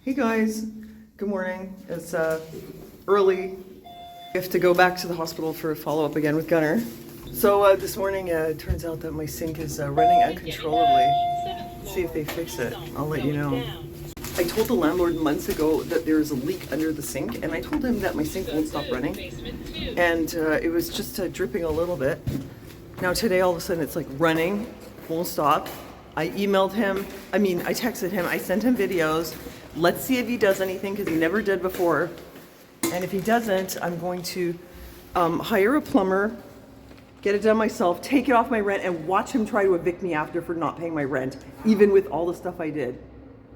Hey guys, good morning. It's early. I have to go back to the hospital for a follow-up again with Gunnar. So this morning it turns out that my sink is running uncontrollably. Let's see if they fix it. I'll let you know. I told the landlord months ago that there's a leak under the sink, and I told him that my sink won't stop running. And it was just dripping a little bit. Now today all of a sudden it's like running, won't stop. I emailed him, I texted him, I sent him videos. Let's see if he does anything, because he never did before. And if he doesn't, I'm going to hire a plumber, get it done myself, take it off my rent, and watch him try to evict me after for not paying my rent, even with all the stuff I did.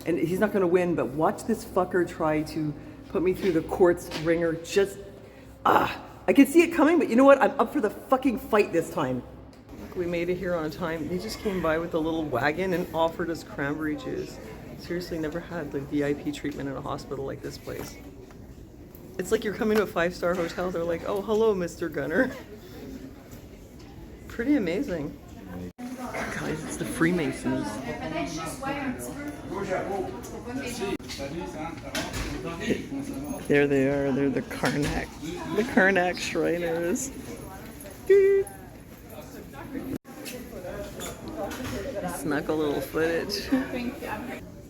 And he's not gonna win, but watch this fucker try to put me through the courts ringer. I could see it coming, but you know what? I'm up for the fucking fight this time. Look, we made it here on time. They just came by with a little wagon and offered us cranberry juice. Seriously, never had the VIP treatment in a hospital like this place. It's like you're coming to a 5-star hotel. They're like, oh, hello, Mr. Gunnar. Pretty amazing. Guys, it's the Freemasons. There they are. They're the Karnak Shriners. Dude. Snuck a little footage.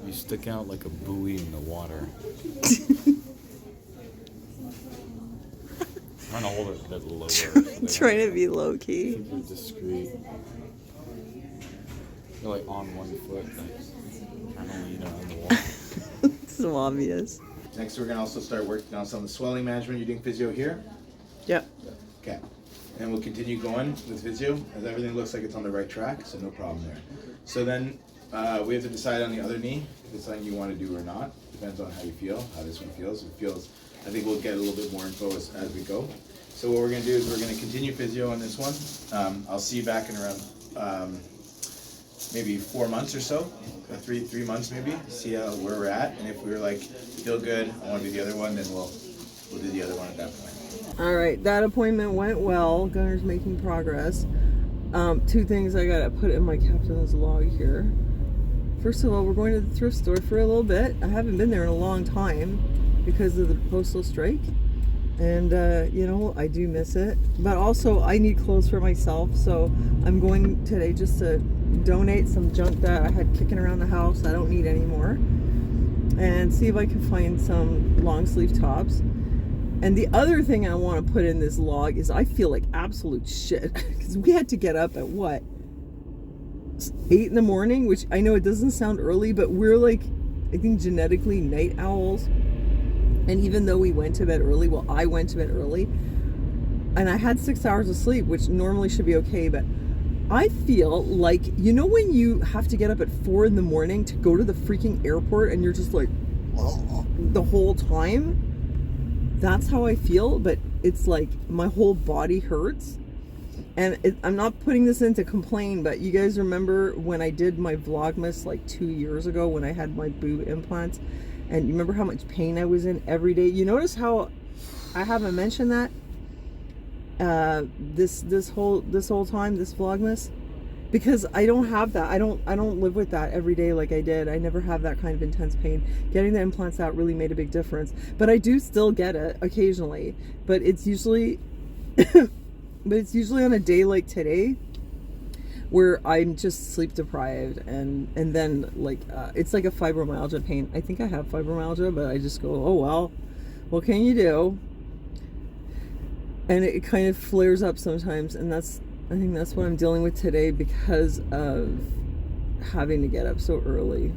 You stick out like a buoy in the water. Trying to hold it a bit lower. Trying to be low key. Super discreet. You're like on one foot, like trying to lean on the wall. It's so obvious. Next, we're gonna also start working on some of the swelling management. You're doing physio here? Yep. Okay. And we'll continue going with physio as everything looks like it's on the right track, so no problem there. So then we have to decide on the other knee if it's something you want to do or not. Depends on how you feel, how this one feels. If it feels, I think we'll get a little bit more info as we go. So what we're gonna do is we're gonna continue physio on this one. I'll see you back in around maybe 4 months or so, or three months maybe. See where we're at, and if we're like feel good, I want to do the other one, then we'll do the other one at that point. All right, that appointment went well. Gunnar's making progress. 2 things I gotta put in my captain's log here. First of all, we're going to the thrift store for a little bit. I haven't been there in a long time because of the postal strike. And, you know, I do miss it. But also, I need clothes for myself. So I'm going today just to donate some junk that I had kicking around the house I don't need anymore. And see if I can find some long sleeve tops. And the other thing I want to put in this log is I feel like absolute shit. Because we had to get up at what? 8 in the morning, which I know it doesn't sound early, but we're like, I think genetically night owls. And even though we went to bed early, well, I went to bed early, and I had 6 hours of sleep, which normally should be okay, but I feel like, you know when you have to get up at 4 in the morning to go to the freaking airport and you're just like, the whole time? That's how I feel, but it's like my whole body hurts. And I'm not putting this in to complain, but you guys remember when I did my Vlogmas like 2 years ago when I had my boob implants? And you remember how much pain I was in every day? You notice how I haven't mentioned that this whole time, this Vlogmas? Because I don't have that. I don't live with that every day like I did. I never have that kind of intense pain. Getting the implants out really made a big difference. But I do still get it occasionally. But it's usually on a day like today where I'm just sleep deprived, and then like it's like a fibromyalgia pain. I think I have fibromyalgia, but I just go, oh well, what can you do? And it kind of flares up sometimes, and I think that's what I'm dealing with today because of having to get up so early.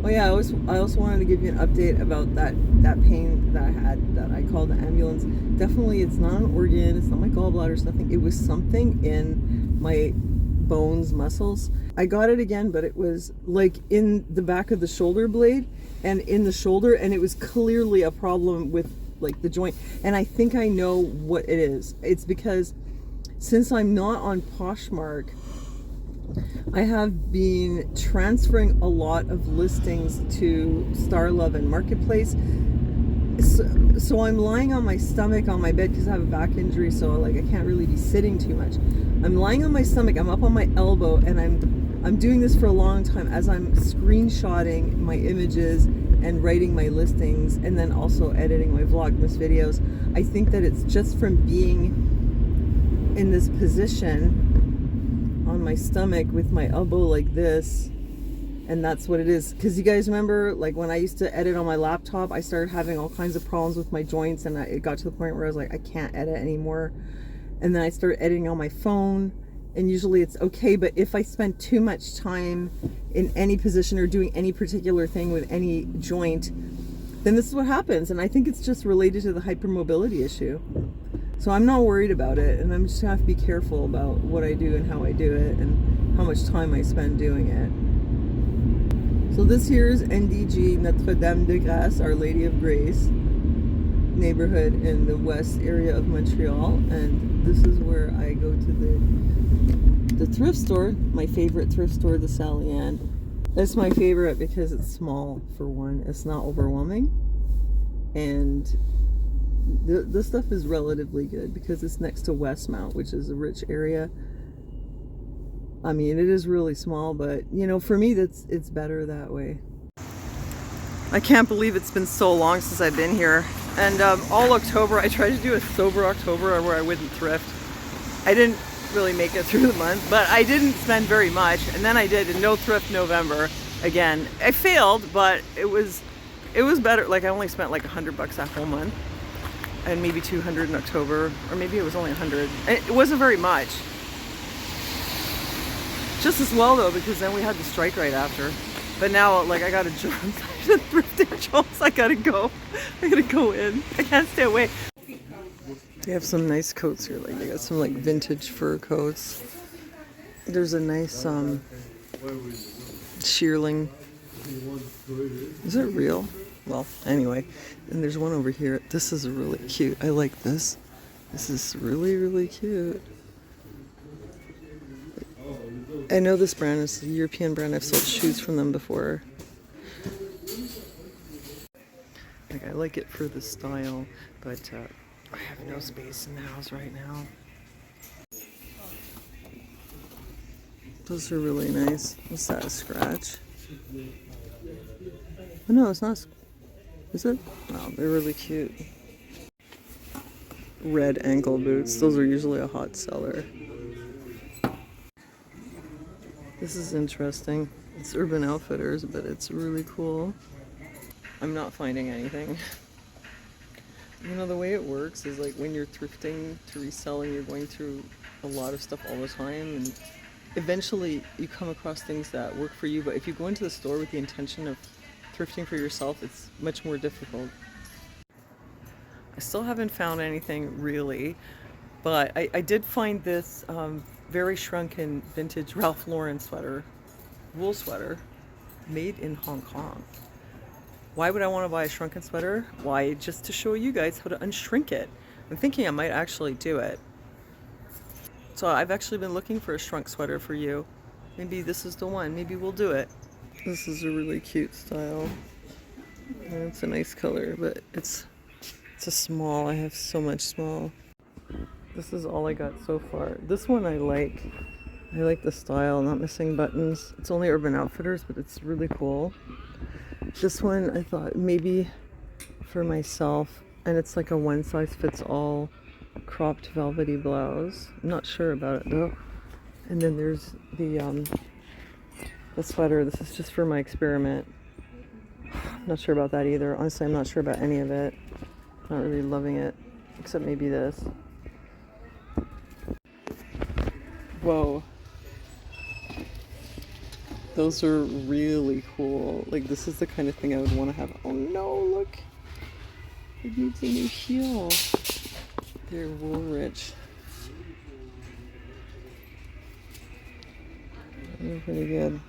Oh yeah, I also wanted to give you an update about that pain that I had, that I called the ambulance. Definitely, it's not an organ, it's not my gallbladder, it's nothing. It was something in my bones, muscles. I got it again, but it was like in the back of the shoulder blade and in the shoulder, and it was clearly a problem with like the joint. And I think I know what it is. It's because since I'm not on Poshmark, I have been transferring a lot of listings to StarLuv and Marketplace. So I'm lying on my stomach on my bed because I have a back injury, so like I can't really be sitting too much. I'm lying on my stomach, I'm up on my elbow, and I'm doing this for a long time as I'm screenshotting my images and writing my listings, and then also editing my Vlogmas videos. I think that it's just from being in this position on my stomach with my elbow like this, and that's what it is. Because you guys remember, like when I used to edit on my laptop, I started having all kinds of problems with my joints, and it got to the point where I was like, I can't edit anymore. And then I started editing on my phone, and usually it's okay, but if I spend too much time in any position or doing any particular thing with any joint, then this is what happens. And I think it's just related to the hypermobility issue. So I'm not worried about it, and I'm just gonna have to be careful about what I do and how I do it and how much time I spend doing it. So this here is NDG, Notre Dame de Grâce, Our Lady of Grace neighborhood in the west area of Montreal, and this is where I go to the thrift store, my favorite thrift store, the Sally Ann. It's my favorite because it's small, for one. It's not overwhelming, and the stuff is relatively good because it's next to Westmount, which is a rich area. I mean, it is really small, but you know, for me, it's better that way. I can't believe it's been so long since I've been here. And all October, I tried to do a sober October where I wouldn't thrift. I didn't really make it through the month, but I didn't spend very much. And then I did a no thrift November again. I failed, but it was better. Like I only spent like $100 that whole month, and maybe 200 in October, or maybe it was only 100. It wasn't very much. Just as well though, because then we had the strike right after. But now, like, I got a job, thrifting jobs. I gotta go in. I can't stay away. They have some nice coats here. Like, they got some like vintage fur coats. There's a nice shearling. Is it real? Well, anyway. And there's one over here. This is really cute. I like this. This is really, really cute. I know this brand is a European brand. I've sold shoes from them before. Like, I like it for the style, but I have no space in the house right now. Those are really nice. What's that, a scratch? Oh no, it's not. Is it? Wow, they're really cute. Red ankle boots. Those are usually a hot seller. This is interesting. It's Urban Outfitters, but it's really cool. I'm not finding anything. You know, the way it works is like when you're thrifting to reselling, you're going through a lot of stuff all the time, and eventually you come across things that work for you. But if you go into the store with the intention of thrifting for yourself, it's much more difficult. I still haven't found anything really, but I did find this very shrunken vintage Ralph Lauren sweater, wool sweater, made in Hong Kong. Why would I want to buy a shrunken sweater? Why? Just to show you guys how to unshrink it. I'm thinking I might actually do it. So I've actually been looking for a shrunk sweater for you. Maybe this is the one. Maybe we'll do it. This is a really cute style. And it's a nice color, but it's a small. I have so much small. This is all I got so far. This one I like. I like the style, not missing buttons. It's only Urban Outfitters, but it's really cool. This one I thought maybe for myself, and it's like a one size fits all cropped velvety blouse. I'm not sure about it though. And then there's the sweater. This is just for my experiment. I'm not sure about that either. Honestly, I'm not sure about any of it. Not really loving it, except maybe this. Whoa. Those are really cool. Like, this is the kind of thing I would want to have. Oh no, look. It needs a new heel. They're wool rich. They're pretty good.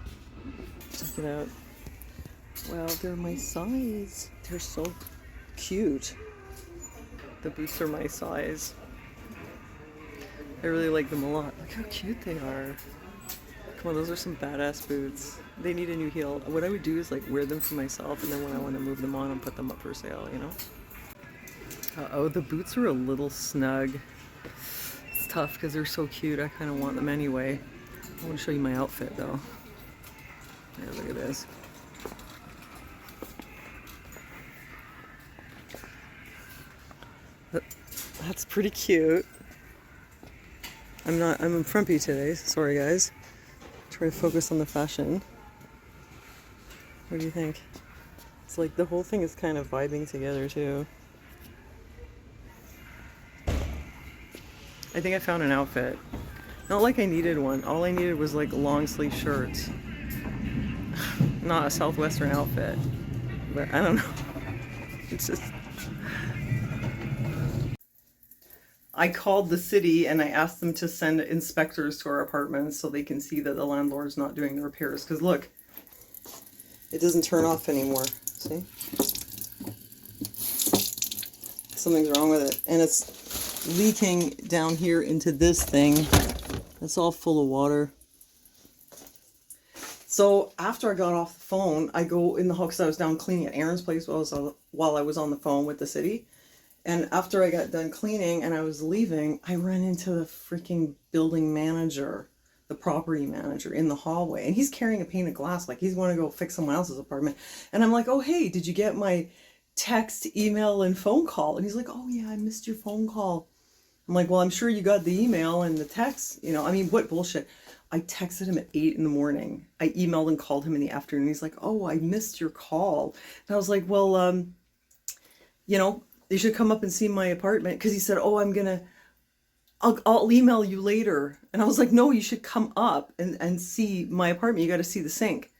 Check it out. Wow, they're my size. They're so cute. The boots are my size. I really like them a lot. Look how cute they are. Come on, those are some badass boots. They need a new heel. What I would do is like wear them for myself, and then when I want to move them on and put them up for sale, you know? Uh-oh, the boots are a little snug. It's tough because they're so cute. I kind of want them anyway. I want to show you my outfit though. Yeah, look at this. That's pretty cute. I'm frumpy today. Sorry, guys. Try to focus on the fashion. What do you think? It's like the whole thing is kind of vibing together, too. I think I found an outfit. Not like I needed one. All I needed was like long sleeve shirts. Not a Southwestern outfit. But I don't know. It's just... I called the city and I asked them to send inspectors to our apartments so they can see that the landlord's not doing the repairs. Because look, it doesn't turn off anymore. See? Something's wrong with it. And it's leaking down here into this thing. It's all full of water. So after I got off the phone, I go in the hall because I was down cleaning at Aaron's place while I was on the phone with the city. And after I got done cleaning and I was leaving, I ran into the freaking building manager, the property manager in the hallway. And he's carrying a pane of glass like he's going to go fix someone else's apartment. And I'm like, oh, hey, did you get my text, email, and phone call? And he's like, oh, yeah, I missed your phone call. I'm like, well, I'm sure you got the email and the text. You know, I mean, what bullshit. I texted him at 8 in the morning. I emailed and called him in the afternoon. He's like, oh, I missed your call. And I was like, well, you know, you should come up and see my apartment. Because he said, oh, I'll email you later. And I was like, no, you should come up and see my apartment. You got to see the sink.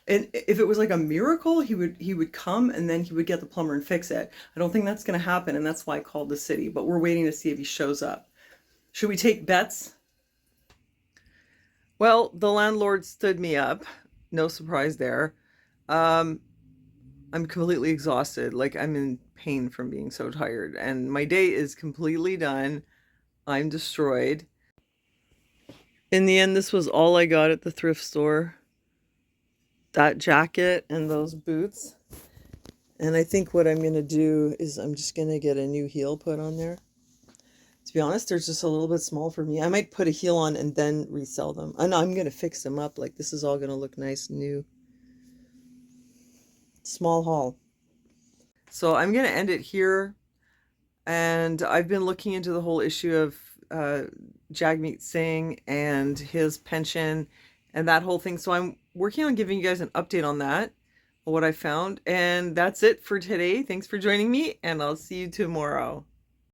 And if it was like a miracle, he would come and then he would get the plumber and fix it. I don't think that's going to happen. And that's why I called the city. But we're waiting to see if he shows up. Should we take bets? Well, the landlord stood me up. No surprise there. I'm completely exhausted. Like, I'm in pain from being so tired. And my day is completely done. I'm destroyed. In the end, this was all I got at the thrift store. That jacket and those boots. And I think what I'm going to do is I'm just going to get a new heel put on there. To be honest, they're just a little bit small for me. I might put a heel on and then resell them. And I'm going to fix them up. Like, this is all going to look nice and new. Small haul. So I'm going to end it here. And I've been looking into the whole issue of Jagmeet Singh and his pension and that whole thing. So I'm working on giving you guys an update on that, what I found. And that's it for today. Thanks for joining me, and I'll see you tomorrow.